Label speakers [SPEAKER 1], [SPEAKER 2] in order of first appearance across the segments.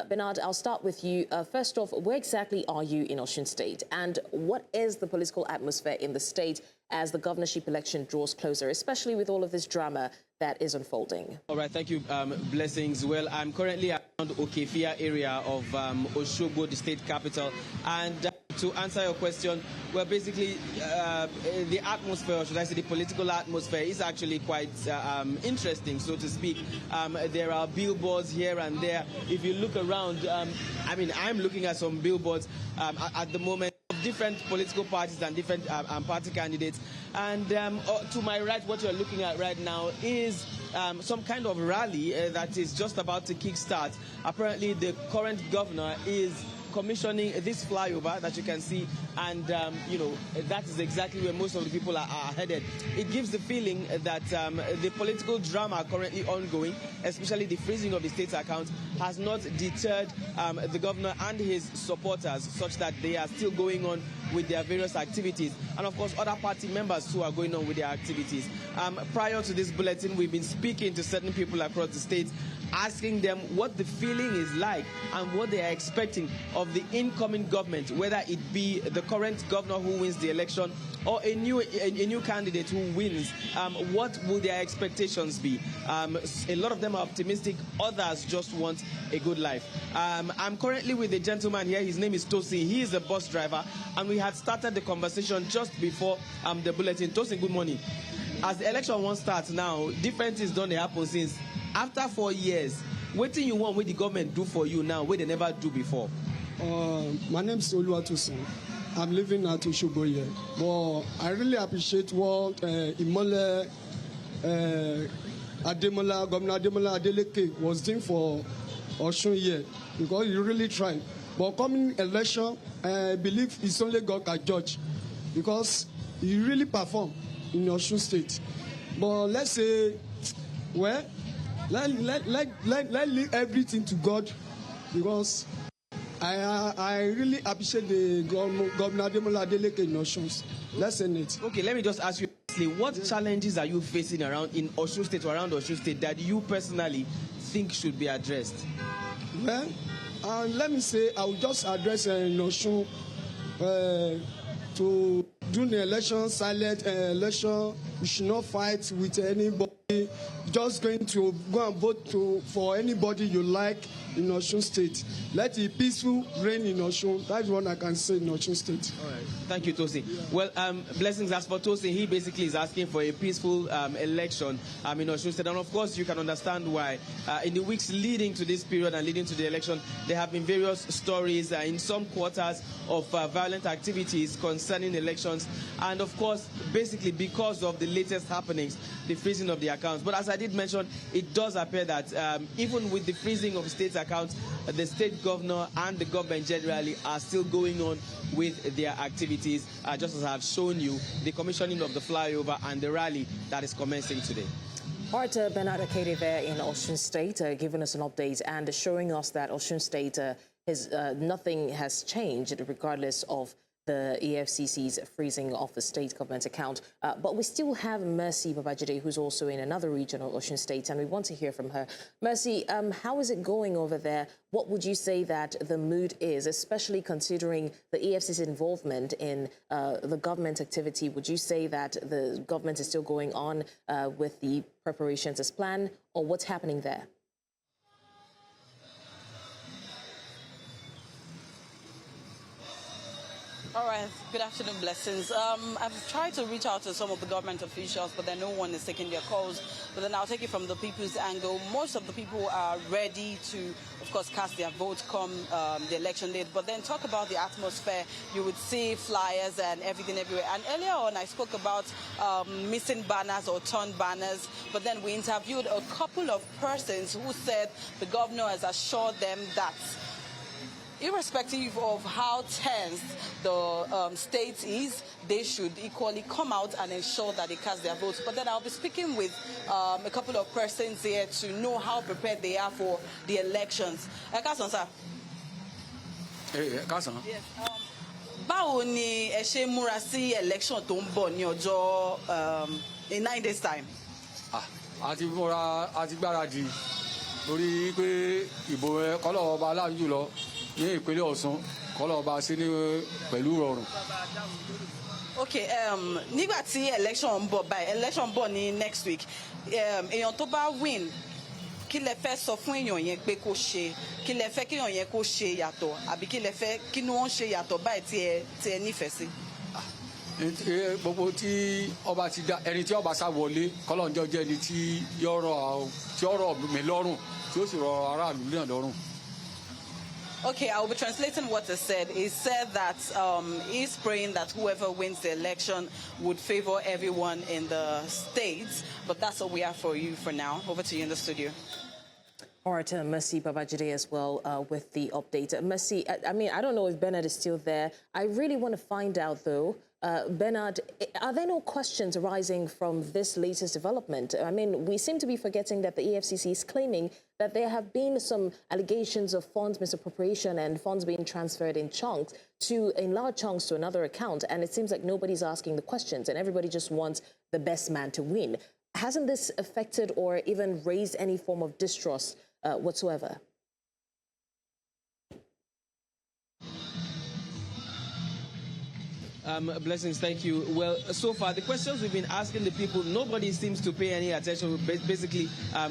[SPEAKER 1] Bernard, I'll start with you. First off, where exactly are you in Osun State? And what is the political atmosphere in the state as the governorship election draws closer, especially with all of this drama that is unfolding?
[SPEAKER 2] All right, thank you, Blessings. Well, I'm currently around Okefia area of Osogbo, the state capital. And to answer your question, well, basically, the atmosphere, or should I say the political atmosphere, is actually quite interesting, so to speak. There are billboards here and there. If you look around, I mean, I'm looking at some billboards at the moment of different political parties and different party candidates. And to my right, what you're looking at right now is some kind of rally that is just about to kickstart. Apparently, the current governor is commissioning this flyover that you can see, and you know, that is exactly where most of the people are headed. It gives the feeling that the political drama currently ongoing, especially the freezing of the state's account, has not deterred the governor and his supporters, such that they are still going on with their various activities, and of course other party members who are going on with their activities. Prior to this bulletin, we've been speaking to certain people across the state, asking them what the feeling is like and what they are expecting of the incoming government, whether it be the current governor who wins the election or a new candidate who wins. What will their expectations be? A lot of them are optimistic, others just want a good life. I'm currently with a gentleman here. His name is Tosin. He is a bus driver, and we had started the conversation just before the bulletin. Tosin, good morning. As the election won't start now, different things don't happen since. After 4 years, what do you want with the government do for you now, what they never do before?
[SPEAKER 3] My name is Uwujaren. I'm living at Osogbo here. But I really appreciate what Governor Ademola Adeleke was doing for Osun here, because he really tried. But coming election, I believe it's only God can judge, because he really performed in Osun State. But let's say, well, let leave everything to God, because I really appreciate the Governor Ademola Adeleke in Osun. Let's end it.
[SPEAKER 2] Okay, let me just ask you, what challenges are you facing around in Osun State or around Osun State that you personally think should be addressed?
[SPEAKER 3] Well, let me say, I will just address in Osun to do the election, silent election. We should not fight with anybody. Just going to go and vote for anybody you like in Osun State. Let it peaceful reign in Osun. That's what I can say in Osun State.
[SPEAKER 2] All right. Thank you, Tosin. Yeah. Well, Blessings, as for Tosin, he basically is asking for a peaceful election in Osun State. And of course, you can understand why. In the weeks leading to this period and leading to the election, there have been various stories in some quarters of violent activities concerning elections. And of course, basically because of the latest happenings, the freezing of the accounts. But as I did mention, it does appear that even with the freezing of states' accounts, the state governor and the government generally are still going on with their activities, just as I have shown you the commissioning of the flyover and the rally that is commencing today.
[SPEAKER 1] All right, Bernard Akede there in Osun State, giving us an update and showing us that Osun State nothing has changed regardless of the EFCC's freezing of the state government account. But we still have Mercy Babajide, who's also in another region of Osun State, and we want to hear from her. Mercy, how is it going over there? What would you say that the mood is, especially considering the EFCC's involvement in the government activity? Would you say that the government is still going on with the preparations as planned, or what's happening there?
[SPEAKER 4] All right, good afternoon, Blessings. I've tried to reach out to some of the government officials, but then no one is taking their calls. But then I'll take it from the people's angle. Most of the people are ready to, of course, cast their vote come the election date. But then talk about the atmosphere. You would see flyers and everything everywhere. And earlier on, I spoke about missing banners or torn banners. But then we interviewed a couple of persons who said the governor has assured them that irrespective of how tense the state is, they should equally come out and ensure that they cast their votes. But then I'll be speaking with a couple of persons here to know how prepared they are for the elections. Kason, sir.
[SPEAKER 5] Hey, Kason.
[SPEAKER 4] Yes. Báwo ni ẹ ṣe múra sí election tó ń bọ̀ ní ọjọ́ in 9 days time?
[SPEAKER 5] Àti múra, àti gbáradì. Lórí pé ìbò ẹ kọ́lọ̀ ọba aláàjù jùlọ ní ìpínlẹ̀ Ọ̀ṣun kọ́lọ̀ ọba sí ní pẹ̀lú rọrùn.
[SPEAKER 4] Okay, nígbà tí election ń bọ̀ báyìí, election ń bọ̀ ní next week, èèyàn tó bá win, kí lẹ fẹ́ sọ fún èèyàn yẹn pé kó ṣe, kí lẹ fẹ́ kí èèyàn yẹn kó ṣe yàtọ̀, àbí kí lẹ fẹ́ kí ni wọ́n ṣe yàtọ̀ báyìí tí ẹ nífẹ̀ẹ́ sí.
[SPEAKER 5] Gbogbo tí ọba ti dá ẹni tí ọba sá wọlé kọ́lọ́njọ́ jẹ́ ẹni tí ọ̀rọ̀ mi lọ́rùn tí ó sì rọ aráàlú náà lọ́rùn.
[SPEAKER 4] Okay, I will be translating what he said. He said that he's praying that whoever wins the election would favor everyone in the states. But that's all we have for you for now. Over to you in the studio.
[SPEAKER 1] All right, Mercy Babajide as well with the update. Mercy, I mean, I don't know if Bernard is still there. I really want to find out, though, Bernard, are there no questions arising from this latest development? I mean, we seem to be forgetting that the EFCC is claiming that there have been some allegations of funds misappropriation and funds being transferred in large chunks to another account. And it seems like nobody's asking the questions and everybody just wants the best man to win. Hasn't this affected or even raised any form of distrust whatsoever?
[SPEAKER 2] Blessings, thank you. Well, so far, the questions we've been asking the people, nobody seems to pay any attention. Basically,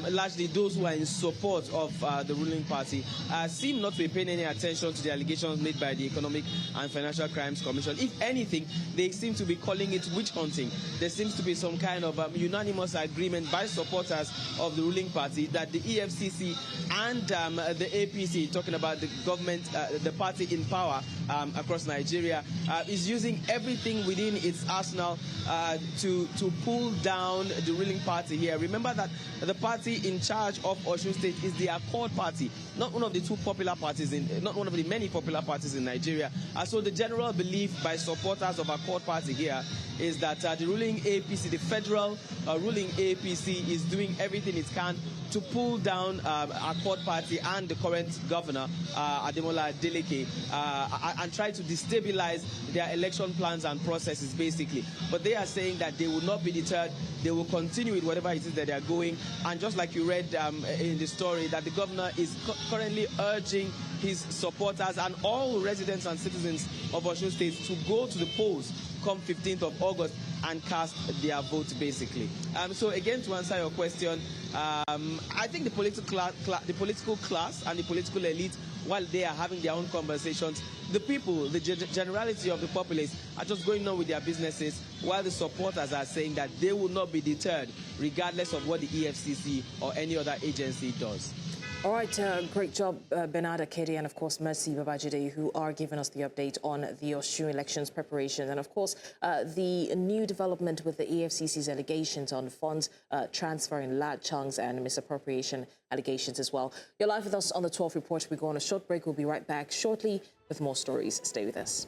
[SPEAKER 2] largely those who are in support of the ruling party seem not to be paying any attention to the allegations made by the Economic and Financial Crimes Commission. If anything, they seem to be calling it witch hunting. There seems to be some kind of unanimous agreement by supporters of the ruling party that the EFCC and the APC, talking about the government, the party in power across Nigeria, is using everything within its arsenal to pull down the ruling party here. Remember that the party in charge of Osun State is the Akede party, not one of the not one of the many popular parties in Nigeria. So the general belief by supporters of Akede party here is that the ruling APC, the federal ruling APC, is doing everything it can to pull down Akede party and the current governor, Ademola Adeleke, and try to destabilize their election plans and processes, basically. But they are saying that they will not be deterred. They will continue with whatever it is that they are going. And just like you read in the story, that the governor is currently urging his supporters and all residents and citizens of Osun State to go to the polls come 15th of August and cast their vote, basically. So again, to answer your question, I think the political class and the political elite, while they are having their own conversations, the people, the generality of the populace, are just going on with their businesses, while the supporters are saying that they will not be deterred, regardless of what the EFCC or any other agency does.
[SPEAKER 1] All right, great job, Bernard Akede, and of course, Mercy Babajide, who are giving us the update on the Osun elections preparation. And of course, the new development with the EFCC's allegations on funds transfer in large chunks and misappropriation allegations as well. You're live with us on the 12 Report. We go on a short break. We'll be right back shortly with more stories. Stay with us.